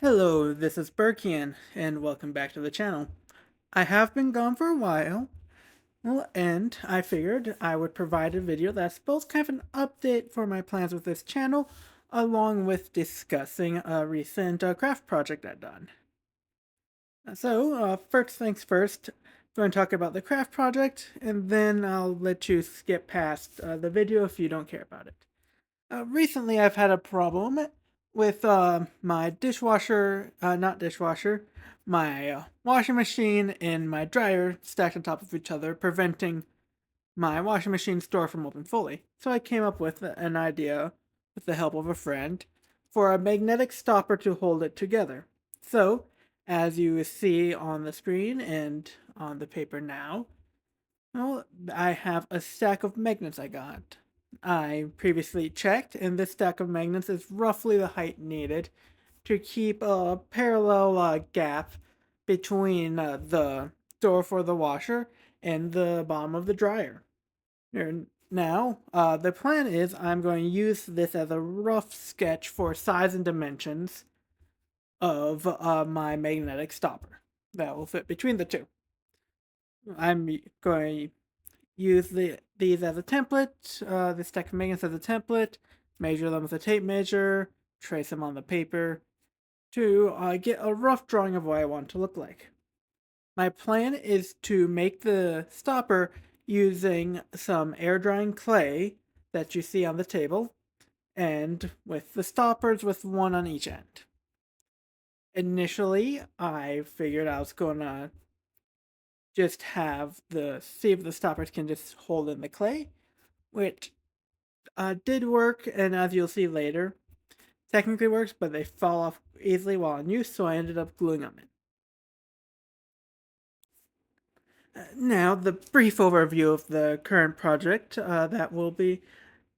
Hello, this is Berkian, and welcome back to the channel. I have been gone for a while, and I figured I would provide a video that's both kind of an update for my plans with this channel, along with discussing a recent craft project I've done. First things first, I'm going to talk about the craft project, and then I'll let you skip past the video if you don't care about it. Recently, I've had a problem with my dishwasher, not dishwasher, my washing machine and my dryer stacked on top of each other, preventing my washing machine's door from opening fully. So I came up with an idea, with the help of a friend, for a magnetic stopper to hold it together. So, as you see on the screen and on the paper now, well, I have a stack of magnets I got. I previously checked, and this stack of magnets is roughly the height needed to keep a parallel gap between the door for the washer and the bottom of the dryer. Now, the plan is I'm going to use this as a rough sketch for size and dimensions of my magnetic stopper that will fit between the two. I'm going to use these as a template, this stack of magnets as a template, measure them with a tape measure, trace them on the paper to get a rough drawing of what I want to look like. My plan is to make the stopper using some air drying clay that you see on the table, and with the stoppers with one on each end. Initially, I figured I was gonna just see if the stoppers can just hold in the clay, which did work, and as you'll see later, technically works, but they fall off easily while in use, so I ended up gluing them in. Now, the brief overview of the current project that will be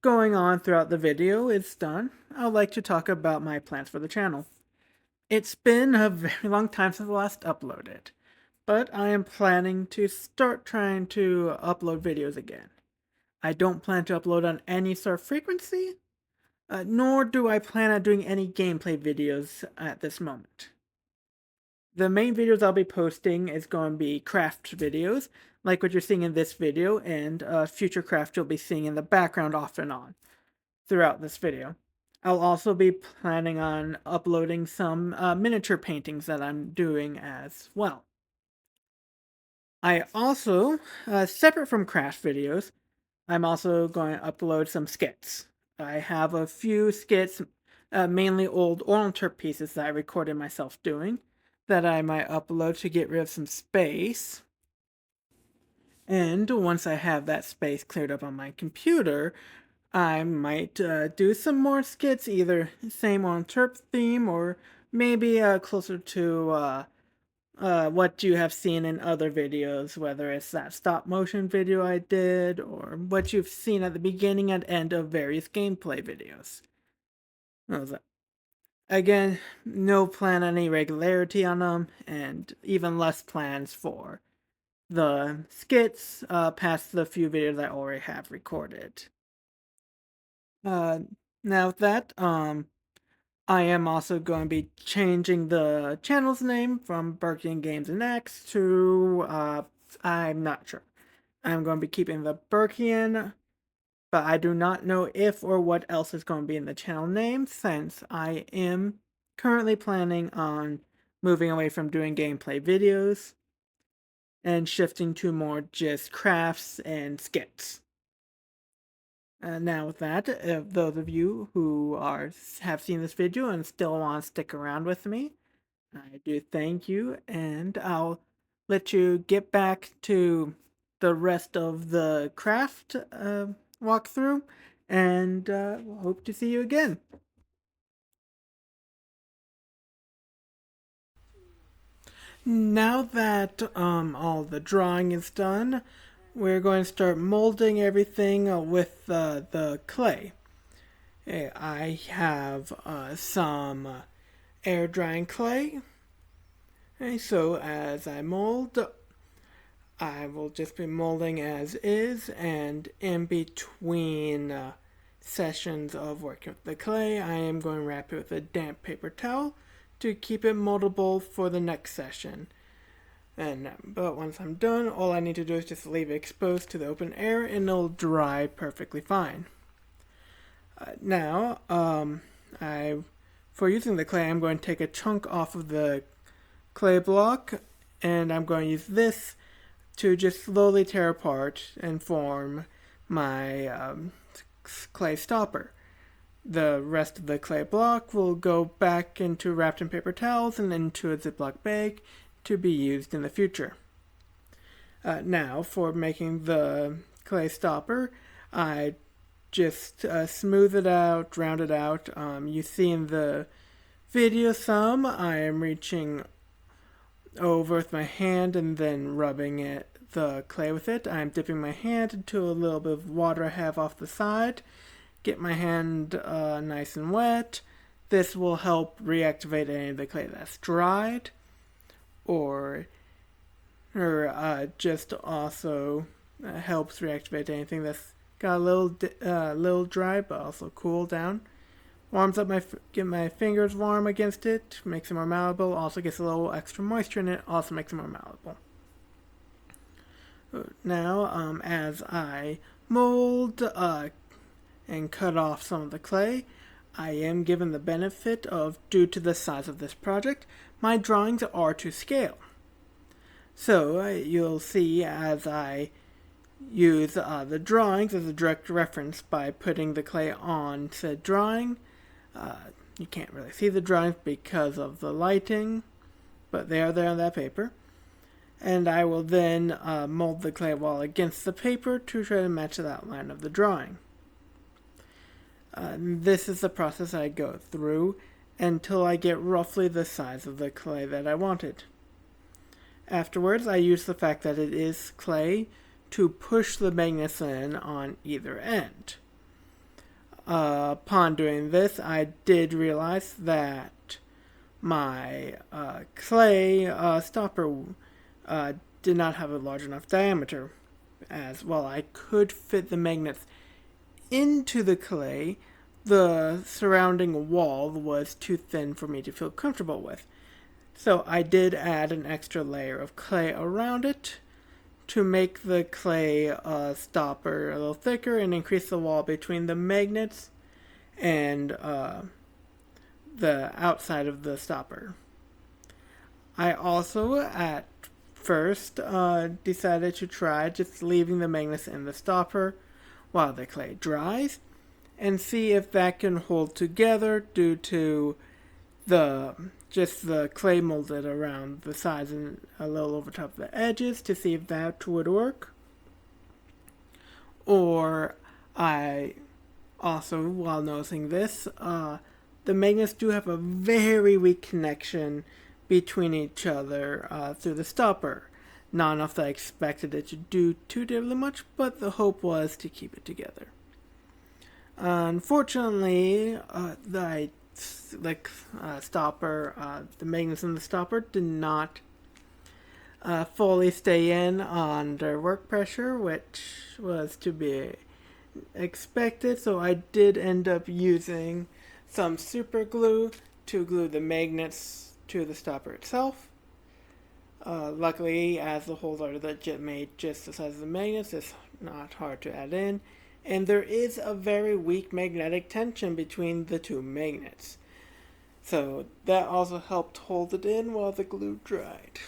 going on throughout the video is done. I'd like to talk about my plans for the channel. It's been a very long time since I last uploaded, but I am planning to start trying to upload videos again. I don't plan to upload on any sort of frequency, nor do I plan on doing any gameplay videos at this moment. The main videos I'll be posting is going to be craft videos, like what you're seeing in this video, and future craft you'll be seeing in the background off and on throughout this video. I'll also be planning on uploading some miniature paintings that I'm doing as well. I also, separate from craft videos, I'm also going to upload some skits. I have a few skits, mainly old oil and turp pieces that I recorded myself doing, that I might upload to get rid of some space. And once I have that space cleared up on my computer, I might do some more skits, either same on Terp theme or maybe closer to what you have seen in other videos, whether it's that stop motion video I did or what you've seen at the beginning and end of various gameplay videos. Again, no plan on any regularity on them, and even less plans for the skits past the few videos I already have recorded. Uh, Now with that, I am also going to be changing the channel's name from Berkien Games and X to, I'm not sure. I'm going to be keeping the Berkien, but I do not know if or what else is going to be in the channel name, since I am currently planning on moving away from doing gameplay videos and shifting to more just crafts and skits. Now with that, those of you who have seen this video and still want to stick around with me, I do thank you, and I'll let you get back to the rest of the craft walkthrough, and hope to see you again. Now that all the drawing is done, we're going to start molding everything with the clay. I have some air drying clay. Okay, so as I mold, I will just be molding as is, and in between sessions of working with the clay, I am going to wrap it with a damp paper towel to keep it moldable for the next session. But once I'm done, all I need to do is just leave it exposed to the open air and it'll dry perfectly fine. For using the clay, I'm going to take a chunk off of the clay block, and I'm going to use this to just slowly tear apart and form my clay stopper. The rest of the clay block will go back into wrapped in paper towels and into a Ziploc bag to be used in the future. Now, for making the clay stopper, I just smooth it out, round it out. You see in the video some, I am reaching over with my hand and then rubbing the clay with it. I'm dipping my hand into a little bit of water I have off the side. Get my hand nice and wet. This will help reactivate any of the clay that's dried, or just also helps reactivate anything that's got a little dry, but also cool down. Warms up get my fingers warm against it, makes it more malleable. Also gets a little extra moisture in it, also makes it more malleable. Now, as I mold and cut off some of the clay, I am given the benefit of, due to the size of this project, my drawings are to scale. So you'll see as I use the drawings as a direct reference by putting the clay on said drawing. You can't really see the drawings because of the lighting, but they are there on that paper. And I will then mold the clay wall against the paper to try to match the outline of the drawing. This is the process I go through until I get roughly the size of the clay that I wanted. Afterwards, I use the fact that it is clay to push the magnets in on either end. Upon doing this, I did realize that my clay stopper did not have a large enough diameter, as while I could fit the magnets into the clay, the surrounding wall was too thin for me to feel comfortable with. So I did add an extra layer of clay around it to make the clay stopper a little thicker and increase the wall between the magnets and the outside of the stopper. I also at first decided to try just leaving the magnets in the stopper while the clay dries and see if that can hold together due to the clay molded around the sides and a little over top of the edges, to see if that would work. Or I also, while noticing this, the magnets do have a very weak connection between each other through the stopper. Not enough that I expected it to do too terribly much, but the hope was to keep it together. Unfortunately, the magnets in the stopper did not fully stay in under work pressure, which was to be expected, so I did end up using some super glue to glue the magnets to the stopper itself. Luckily, as the holes are made just the size of the magnets, it's not hard to add in, and there is a very weak magnetic tension between the two magnets. So that also helped hold it in while the glue dried.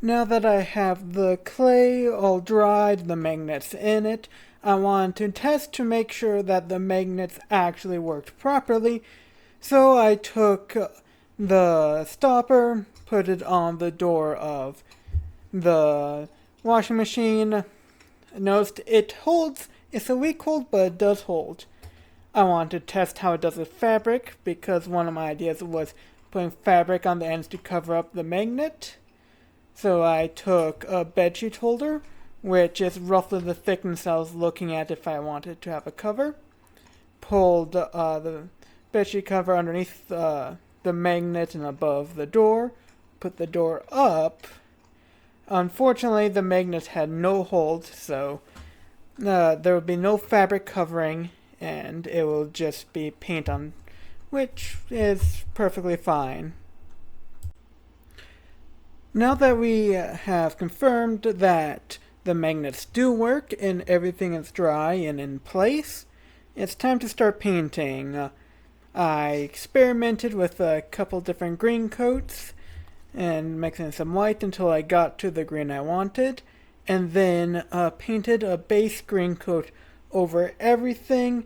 Now that I have the clay all dried, the magnets in it, I want to test to make sure that the magnets actually worked properly. So I took the stopper, put it on the door of the washing machine. Noticed it holds. It's a weak hold, but it does hold. I want to test how it does with fabric, because one of my ideas was putting fabric on the ends to cover up the magnet. So I took a bedsheet holder, which is roughly the thickness I was looking at if I wanted to have a cover. Pulled the bedsheet cover underneath the magnet and above the door. Put the door up. Unfortunately, the magnet had no hold, so there will be no fabric covering, and it will just be paint on, which is perfectly fine. Now that we have confirmed that the magnets do work and everything is dry and in place, it's time to start painting. I experimented with a couple different green coats and mixing some white until I got to the green I wanted, and then painted a base green coat over everything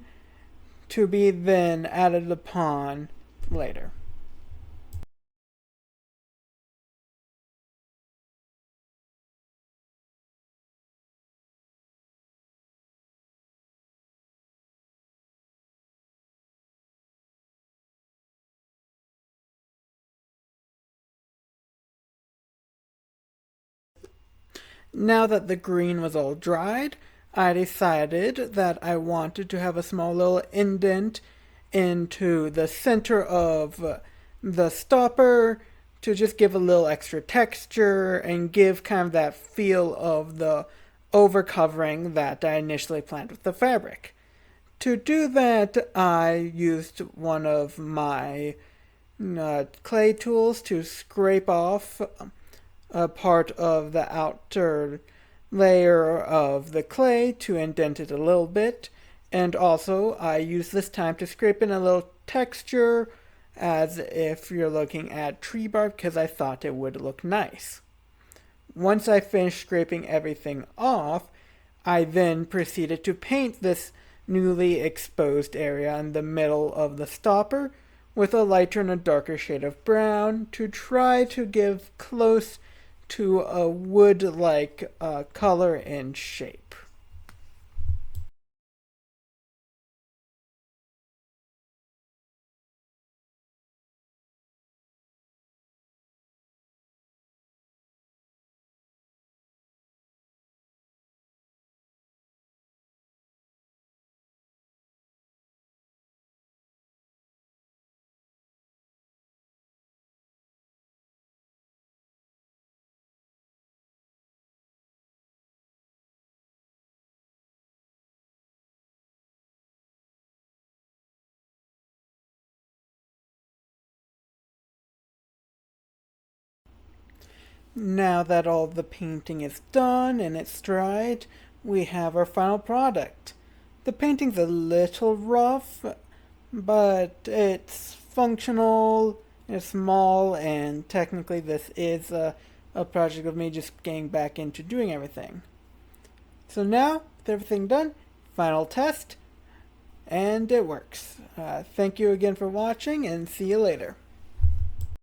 to be then added upon later. Now that the green was all dried, I decided that I wanted to have a small little indent into the center of the stopper to just give a little extra texture and give kind of that feel of the overcovering that I initially planned with the fabric. To do that, I used one of my clay tools to scrape off a part of the outer layer of the clay to indent it a little bit. And also, I use this time to scrape in a little texture as if you're looking at tree bark because I thought it would look nice. Once I finished scraping everything off, I then proceeded to paint this newly exposed area in the middle of the stopper with a lighter and a darker shade of brown to try to give close to a wood-like color and shape. Now that all the painting is done and it's dried, we have our final product. The painting's a little rough, but it's functional, it's small, and technically this is a project of me just getting back into doing everything. So now, with everything done, final test, and it works. Thank you again for watching, and see you later.